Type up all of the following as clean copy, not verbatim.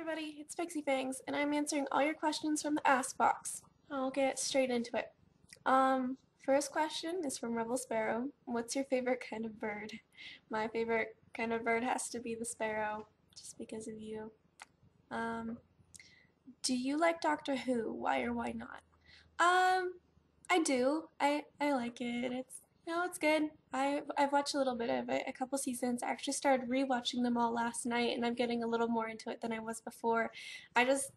everybody, it's PixieFangz, and I'm answering all your questions from the Ask box. I'll get straight into it. First question is from Rebel Sparrow. What's your favorite kind of bird? My favorite kind of bird has to be the sparrow, just because of you. Um, do you like Doctor Who? Why or why not? I do. I like it. It's good. I've watched a little bit of it, a couple seasons. I actually started rewatching them all last night, and I'm getting a little more into it than I was before. I just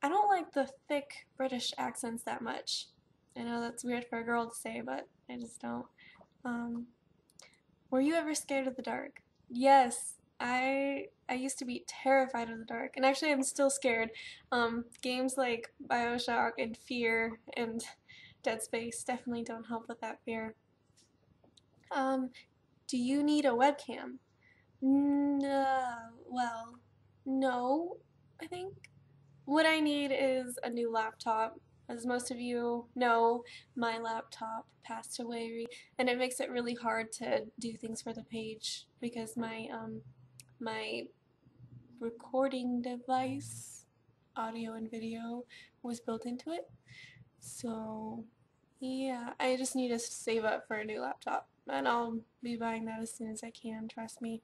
I don't like the thick British accents that much. I know that's weird for a girl to say, but I just don't. Um, were you ever scared of the dark? Yes. I used to be terrified of the dark, and actually I'm still scared. Games like BioShock and Fear and Dead Space definitely don't help with that fear. Um, do you need a webcam? No, well, no, I think. What I need is a new laptop. As most of you know, my laptop passed away, and it makes it really hard to do things for the page because my recording device, audio and video, was built into it. So yeah, I just need to save up for a new laptop, and I'll be buying that as soon as I can, trust me.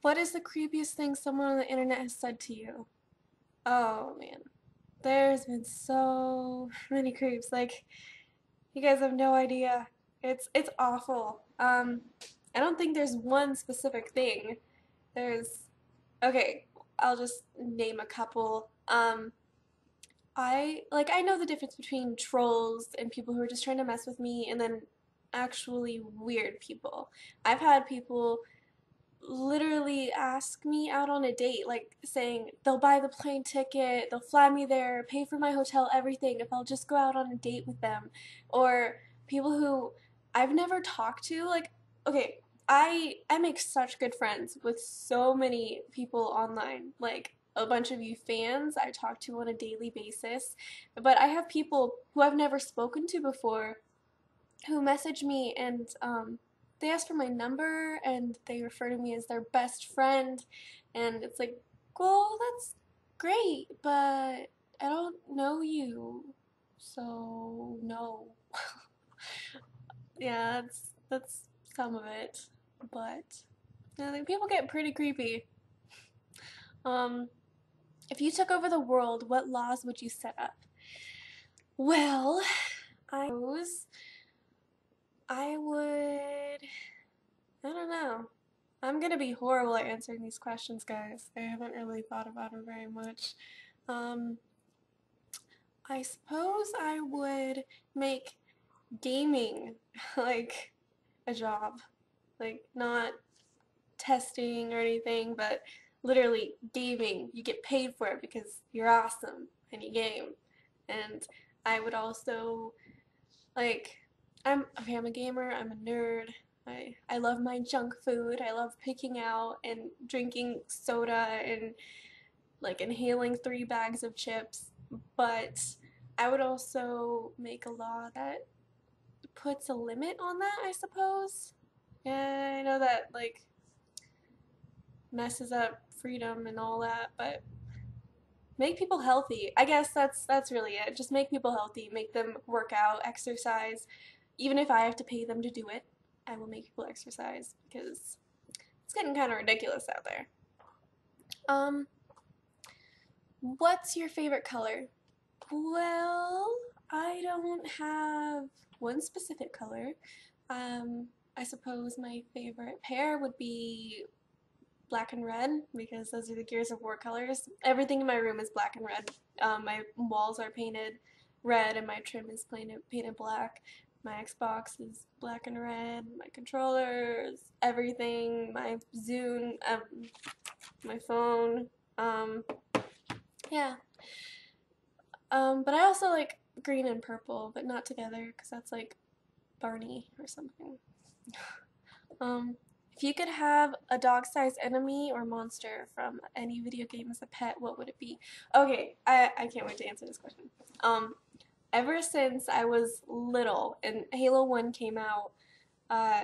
What is the creepiest thing someone on the internet has said to you? Oh man, there's been so many creeps. Like, you guys have no idea. It's awful. I don't think there's one specific thing. There's okay, I'll just name a couple. I know the difference between trolls and people who are just trying to mess with me and then actually weird people. I've had people literally ask me out on a date, like saying they'll buy the plane ticket, they'll fly me there, pay for my hotel, everything if I'll just go out on a date with them. Or people who I've never talked to, like okay, I make such good friends with so many people online. Like a bunch of you fans I talk to on a daily basis, but I have people who I've never spoken to before who message me and they ask for my number and they refer to me as their best friend, and it's like, well, that's great, but I don't know you, so no. Yeah, that's some of it, but I think people get pretty creepy. Um, if you took over the world, what laws would you set up? Well, I suppose I would. I don't know. I'm gonna be horrible at answering these questions, guys. I haven't really thought about them very much. Um, I suppose I would make gaming like a job. Like, not testing or anything, but literally gaming. You get paid for it because you're awesome and you game. And I would also, like, I'm a gamer, I'm a nerd. I love my junk food. I love picking out and drinking soda and like inhaling 3 bags of chips. But I would also make a law that puts a limit on that, I suppose. Yeah, I know that like messes up freedom and all that, but make people healthy. I guess that's really it. Just make people healthy, make them work out, exercise. Even if I have to pay them to do it, I will make people exercise because it's getting kind of ridiculous out there. Um, what's your favorite color? Well, I don't have one specific color. I suppose my favorite pair would be black and red because those are the Gears of War colors. Everything in my room is black and red. My walls are painted red and my trim is painted black. My Xbox is black and red. My controllers, everything, my Zune, my phone. Um, yeah. But I also like green and purple, but not together because that's like Barney or something. Um, if you could have a dog-sized enemy or monster from any video game as a pet, what would it be? Okay, I can't wait to answer this question. Um, ever since I was little and Halo 1 came out, uh,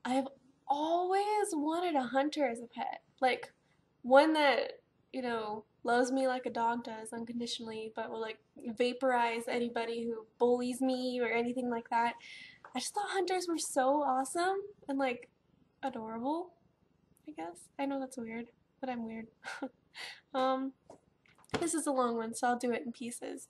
I've always wanted a hunter as a pet. Like, one that you know, loves me like a dog does unconditionally, but will like vaporize anybody who bullies me or anything like that. I just thought hunters were so awesome and like adorable, I guess. I know that's weird, but I'm weird. um, this is a long one, so I'll do it in pieces.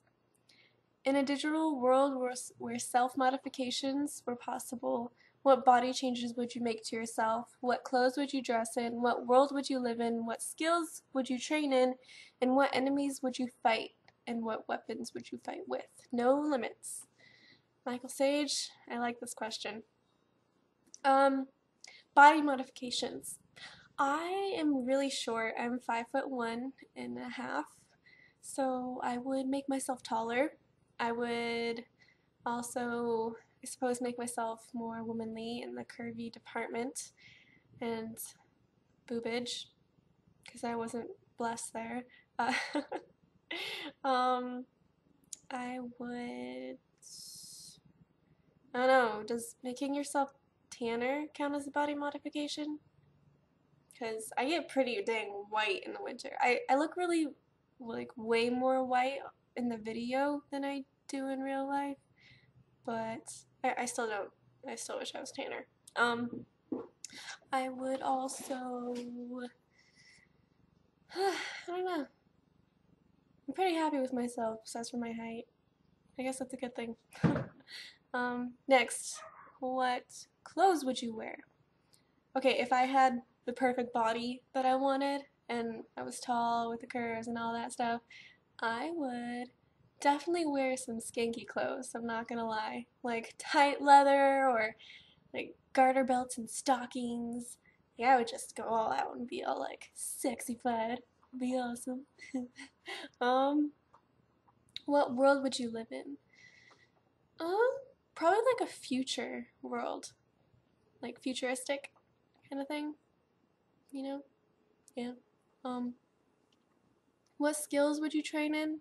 In a digital world where self-modifications were possible, what body changes would you make to yourself? What clothes would you dress in? What world would you live in? What skills would you train in? And what enemies would you fight? And what weapons would you fight with? No limits. Michael Sage, I like this question. Body modifications. I am really short. I'm 5'1.5", so I would make myself taller. I would also, I suppose, make myself more womanly in the curvy department and boobage, because I wasn't blessed there. Uh, I would, I don't know, does making yourself tanner count as a body modification? Because I get pretty dang white in the winter. I look really, like, way more white in the video than I do in real life, but I still don't. I still wish I was tanner. I would also, I don't know. I'm pretty happy with myself, besides for my height. I guess that's a good thing. Next, what clothes would you wear? Okay, if I had the perfect body that I wanted, and I was tall with the curves and all that stuff, I would definitely wear some skanky clothes, I'm not gonna lie. Like tight leather or like garter belts and stockings. Yeah, I would just go all out and be all like sexy-fied. Be awesome. um, what world would you live in? Um, Probably like a future world. Like futuristic kind of thing. You know? Yeah. Um, what skills would you train in?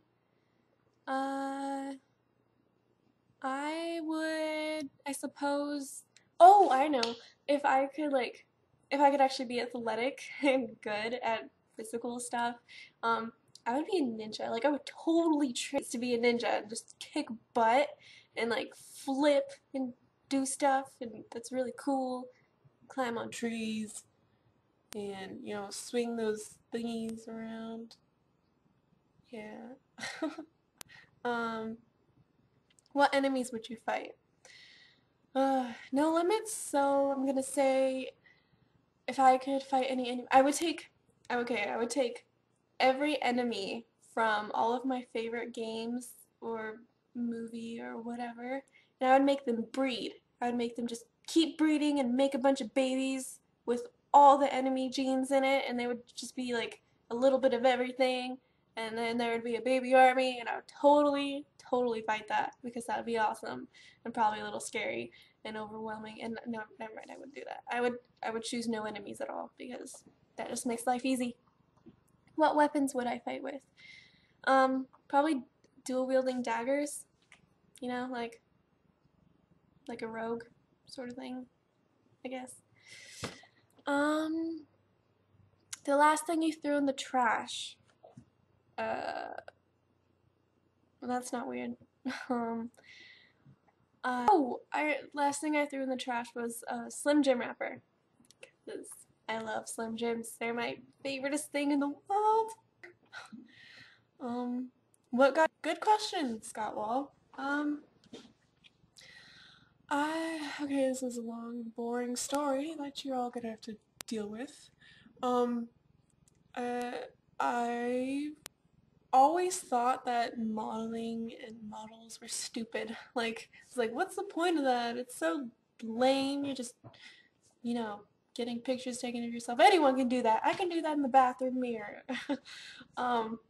Uh, I would, I suppose. Oh, I know. If I could like, if I could actually be athletic and good at physical stuff, I would be a ninja. Like I would totally train to be a ninja and just kick butt and like flip and do stuff, and that's really cool. Climb on trees and swing those thingies around. Yeah. um, what enemies would you fight? No limits, so I'm gonna say if I could fight any enemy, I would take, okay, I would take every enemy from all of my favorite games or movie or whatever, and I would make them breed. I would make them just keep breeding and make a bunch of babies with all the enemy genes in it, and they would just be like a little bit of everything, and then there would be a baby army, and I would totally, totally fight that because that would be awesome and probably a little scary and overwhelming. And no, never mind, I wouldn't do that. I would choose no enemies at all because that just makes life easy. What weapons would I fight with? Probably dual wielding daggers, like a rogue sort of thing, I guess. The last thing you threw in the trash. Well, that's not weird. Last thing I threw in the trash was a Slim Jim wrapper. Because I love Slim Jims. They're my favoriteest thing in the world. Good question, Scott Wall. Okay, this is a long, boring story that you're all gonna have to deal with. Um, I always thought that modeling and models were stupid. Like, it's like, what's the point of that? It's so lame. You're just, you know, getting pictures taken of yourself. Anyone can do that. I can do that in the bathroom mirror. um,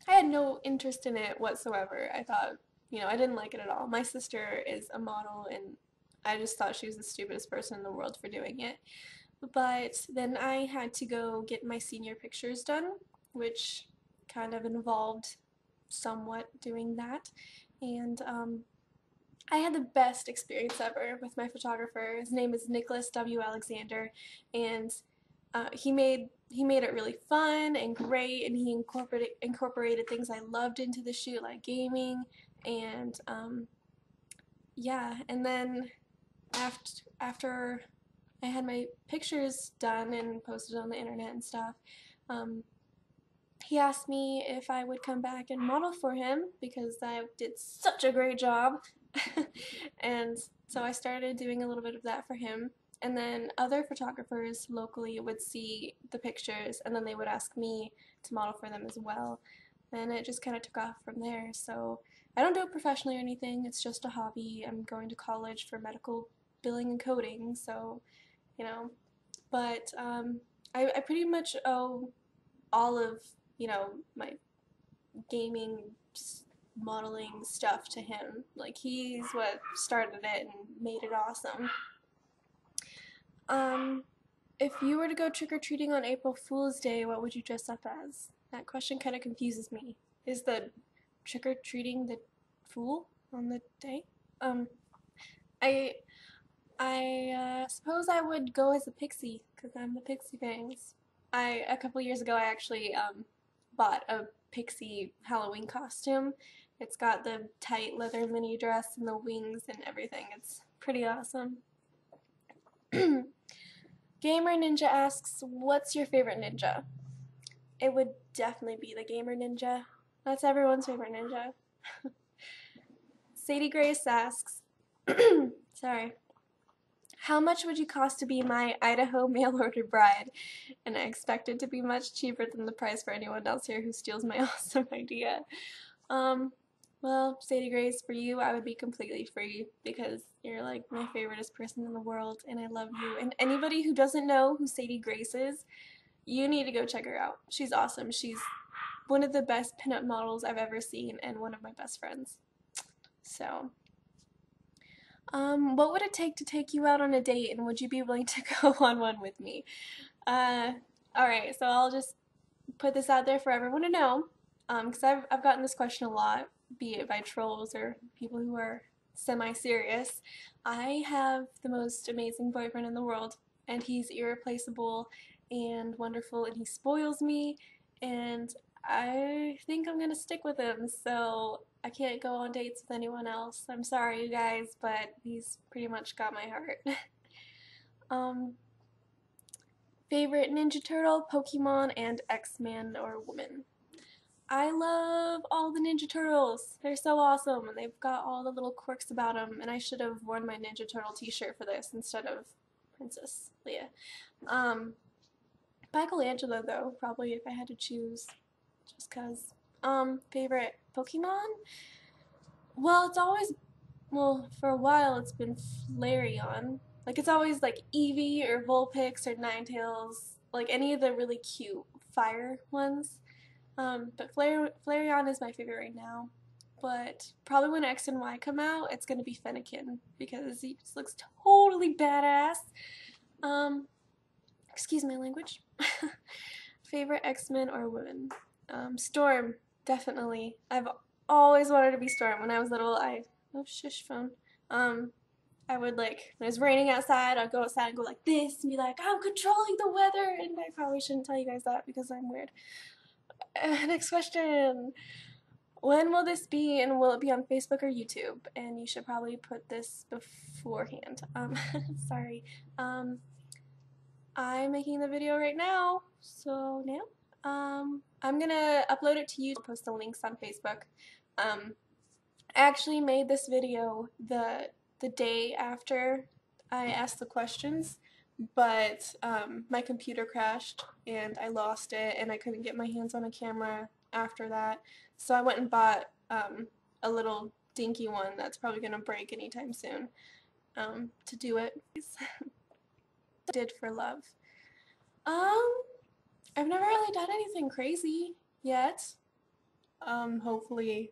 I had no interest in it whatsoever. I thought, I didn't like it at all. My sister is a model, and I just thought she was the stupidest person in the world for doing it. But then I had to go get my senior pictures done, which kind of involved somewhat doing that. And I had the best experience ever with my photographer. His name is Nicholas W. Alexander, and he made he made it really fun and great, and he incorporated things I loved into the shoot, like gaming, and yeah. And then after I had my pictures done and posted on the internet and stuff, um, he asked me if I would come back and model for him because I did such a great job. And so I started doing a little bit of that for him. And then other photographers locally would see the pictures and then they would ask me to model for them as well. And it just kind of took off from there. So I don't do it professionally or anything, it's just a hobby. I'm going to college for medical billing and coding, so, you know. But I pretty much owe all of, my gaming modeling stuff to him. Like, he's what started it and made it awesome. Um, if you were to go trick-or-treating on April Fool's Day, what would you dress up as? That question kind of confuses me. Is the trick-or-treating the fool on the day? Um, I suppose I would go as a pixie because I'm the PixieFangz. A couple years ago I actually bought a pixie Halloween costume. It's got the tight leather mini dress and the wings and everything. It's pretty awesome. Gamer Ninja asks, what's your favorite ninja? It would definitely be the Gamer Ninja. That's everyone's favorite ninja. Sadie Grace asks, sorry, how much would you cost to be my Idaho mail-order bride? And I expect it to be much cheaper than the price for anyone else here who steals my awesome idea. Well, Sadie Grace, for you, I would be completely free because you're like my favoriteest person in the world and I love you. And anybody who doesn't know who Sadie Grace is, you need to go check her out. She's awesome. She's one of the best pinup models I've ever seen and one of my best friends. So, what would it take to take you out on a date and would you be willing to go on one with me? Alright, so I'll just put this out there for everyone to know, because I've gotten this question a lot, be it by trolls or people who are semi-serious. I have the most amazing boyfriend in the world, and he's irreplaceable and wonderful, and he spoils me, and I think I'm gonna stick with him, so I can't go on dates with anyone else. I'm sorry, you guys, but he's pretty much got my heart. Favorite Ninja Turtle, Pokemon, and X-Man or woman? I love all the Ninja Turtles. They're so awesome, and they've got all the little quirks about them, and I should have worn my Ninja Turtle t-shirt for this instead of Princess Leia. Michelangelo, though, probably if I had to choose, just because. Favorite Pokemon? Well, it's always, well, for a while it's been Flareon. Like, it's always like Eevee or Vulpix or Ninetales, like any of the really cute fire ones. But Flareon is my favorite right now. But probably when X and Y come out, it's gonna be Fennekin because he just looks totally badass. Excuse my language. Favorite X-Men or women? Storm, definitely. I've always wanted to be Storm. When I was little, oh, shush phone. I would like, when it was raining outside, I'd go outside and go like this and be like, I'm controlling the weather, and I probably shouldn't tell you guys that because I'm weird. Next question. When will this be, and will it be on Facebook or YouTube? And you should probably put this beforehand. Sorry. I'm making the video right now, so now. I'm gonna upload it to YouTube, post the links on Facebook. I actually made this video the day after I asked the questions, but my computer crashed and I lost it and I couldn't get my hands on a camera after that. So I went and bought a little dinky one that's probably gonna break anytime soon to do it. Did for love. I've never really done anything crazy yet. Hopefully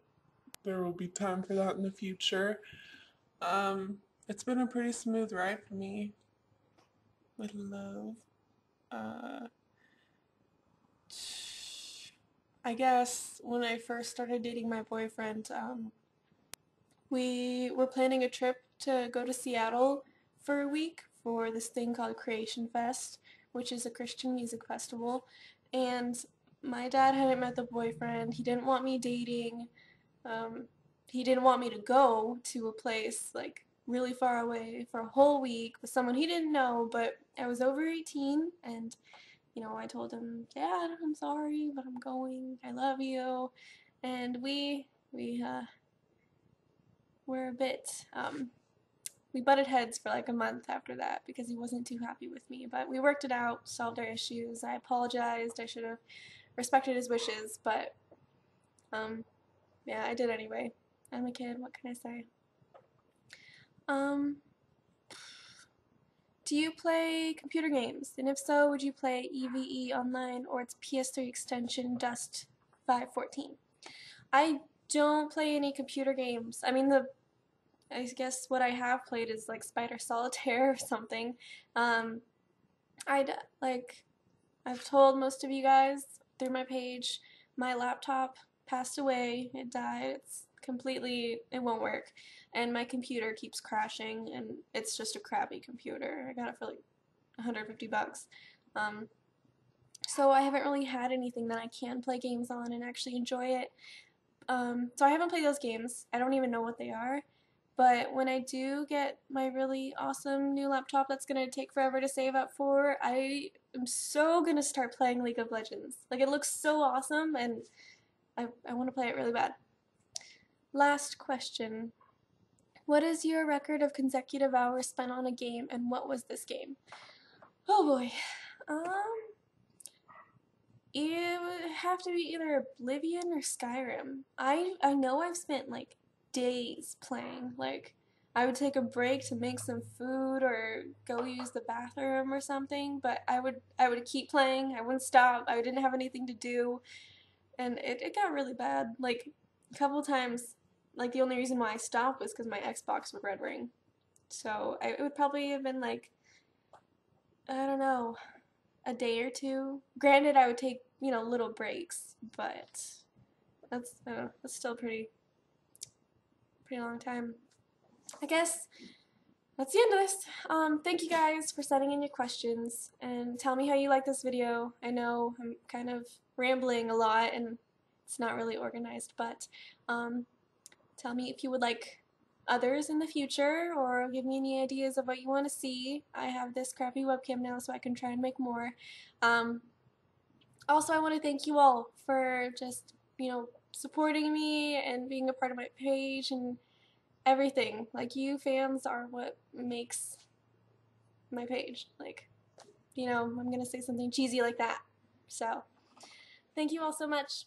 there will be time for that in the future. It's been a pretty smooth ride for me with love. I guess when I first started dating my boyfriend, we were planning a trip to go to Seattle for a week for this thing called Creation Fest, which is a Christian music festival, and my dad hadn't met the boyfriend. He didn't want me dating. Um, he didn't want me to go to a place like really far away for a whole week with someone he didn't know, but I was over 18 and I told him, "Dad, I'm sorry, but I'm going. I love you." And we were a bit we butted heads for like a month after that because he wasn't too happy with me, but we worked it out, solved our issues. I apologized. I should have respected his wishes, but yeah, I did anyway. I'm a kid, what can I say? Um, do you play computer games? And if so, would you play EVE Online or its PS3 extension Dust 514? I don't play any computer games. I mean, I guess what I have played is like Spider Solitaire or something. Um, like I've told most of you guys through my page, my laptop passed away. It died. It won't work. And my computer keeps crashing, and it's just a crappy computer. I got it for like 150 bucks. Um, so I haven't really had anything that I can play games on and actually enjoy it. So I haven't played those games. I don't even know what they are. But when I do get my really awesome new laptop that's going to take forever to save up for, I am so going to start playing League of Legends. Like, it looks so awesome, and I want to play it really bad. Last question. What is your record of consecutive hours spent on a game, and what was this game? Oh boy. It would have to be either Oblivion or Skyrim. I know I've spent like days playing. Like I would take a break to make some food or go use the bathroom or something, but I would keep playing. I wouldn't stop. I didn't have anything to do, and it got really bad. Like a couple times, like the only reason why I stopped was because my Xbox would red ring. So it would probably have been like, I don't know, a day or two. Granted, I would take, little breaks, but that's still pretty long time. I guess that's the end of this. Thank you guys for sending in your questions and tell me how you like this video. I know I'm kind of rambling a lot and it's not really organized, but tell me if you would like others in the future or give me any ideas of what you want to see. I have this crappy webcam now so I can try and make more. Also, I want to thank you all for just, supporting me and being a part of my page and everything. Like, you fans are what makes my page. Like, I'm going to say something cheesy like that. So, thank you all so much.